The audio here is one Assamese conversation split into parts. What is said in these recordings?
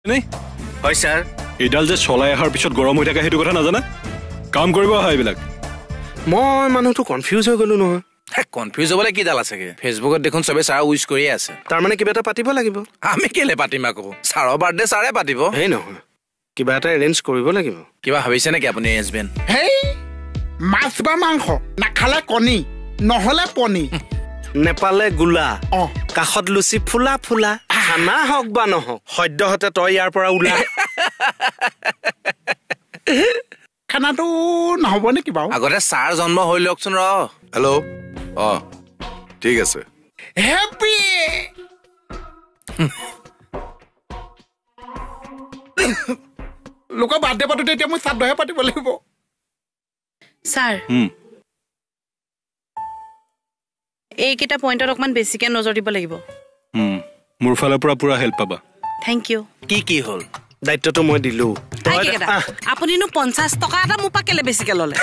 নাই হয় স্যাৰ এডাল যে চলাই অহাৰ পিছত গৰম হৈ থাকে সেইটো কথা নাজানা কাম কৰিব আহা এইবিলাক মই মানুহটো কনফিউজ হৈ গলো নহয় কনফিউজ হ'বলৈ কি ডাল আছেগে ফেচবুকত দেখোন চবে ছাৰ উইচ কৰিয়ে আছে তাৰমানে কিবা এটা পাতিব লাগিব আমি কেলে পাতিম আকৌ ছাৰৰ বাৰ্থডে ছাৰে পাতিব সেই নহয় কিবা এটা এৰেঞ্জ কৰিব লাগিব কিবা ভাবিছে নেকি আপুনি এজবেন হেই মাছ বা মাংস নাখালে কণী নহলে পনী নেপালে গোলা অ কাষত লুচি ফুলা ফুলা খানা হওক বা নহওক সদ্যহতে তই ইয়াৰ পৰা ওলা খানাটো নহ'ব নেকি বাৰু আগতে ছাৰ জন্ম হৈ লওকচোন ৰ হেল্ল' অ ঠিক আছে হেপী লোকৰ বাৰ্থডে পাতোতে এতিয়া মই শ্ৰাদ্ধহে পাতিব লাগিব ছাৰ এইকেইটা পইণ্টত অকণমান বেছিকৈ নজৰ দিব লাগিব মোৰ ফালৰ পৰা পুৰা হেল্প পাবা থেংক ইউ কি হ'ল দায়িত্বটো মই দিলো আপুনিনো 50 টকা এটা মোৰ পৰা কেলে বেছিকৈ ল'লে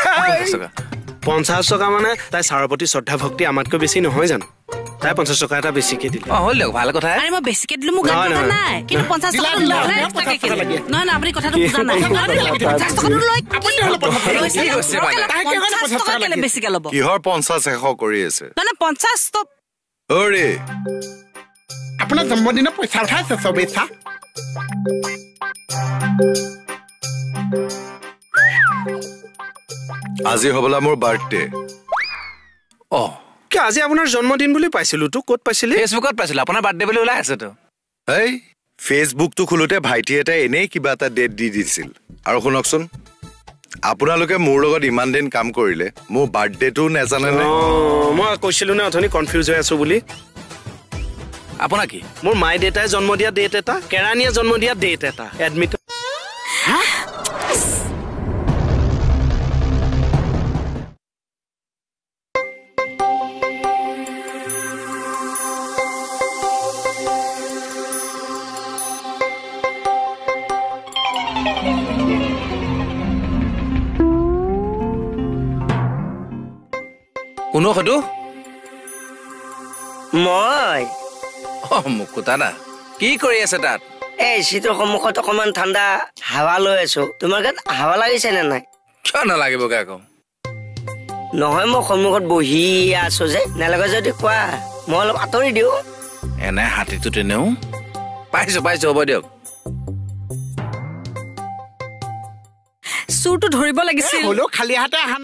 50 টকা মানে তাই ছাৰৰ প্ৰতি শ্ৰদ্ধা ভক্তি আমাতকৈ বেছি নহয় জানো তাই 50 টকা এটা বেছিকে দিলে হ'ল দিয়ক ভাল কথা আৰে মই বেছিকৈ দিলো মোক গাত কথা নাই কিন্তু 50 টকা ল'লে এক্সট্ৰাকে কেলে নহয় না আপুনি কথাটো বুজা নাই 50 টকাটো লৈ আপুনি হলো 50 টকা কেলে বেছিকৈ ল'ব কিহৰ 50 এশ কৰি আছে মানে 50 তো অৰে আপোনাৰ জন্মদিনৰ পইচা উঠাইছে চবেই চা আজি হবলা মোৰ বাৰ্থডে কি আজি আপোনাৰ জন্মদিন বুলি পাইছিলো তো ক'ত পাইছিলি ফেচবুকত পাইছিলো আপোনাৰ বাৰ্থডে বুলি ওলাই আছে তো এই ফেচবুকটো খোলোতে ভাইটি এটা এনেই কিবা এটা ডেট দি দিছিল আৰু শুনকচোন আপোনালোকে মোৰ লগত ইমান দিন কাম কৰিলে মোৰ বাৰ্থডেটো নেজানে নে মই কৈছিলো না অথনি কনফিউজ হৈ আছো বুলি আপোনাৰ কি মোৰ মাই দেউতাই জন্ম দিয়া ডেট এটা কেৰাণীয়ে জন্ম দিয়া ডেট এটা এডমিট কোনো হয়তো মই মুকুতা দা কি কৰি আছে তাত এই শীতৰ সন্মুখত অকমান ঠাণ্ডা হাৱা লৈ আছো তোমাৰ গাত হাৱা লাগিছে নে নাই কিয় নালাগিবগে আকৌ নহয় মই সন্মুখত বহি আছো যে নালাগে যদি কোৱা মই অলপ আঁতৰি দিওঁ এনে হাতীটো তেনেও পাইছো হ'ব দিয়ক চুৰটো ধৰিব লাগিছিল হ'লেও খালি হাতে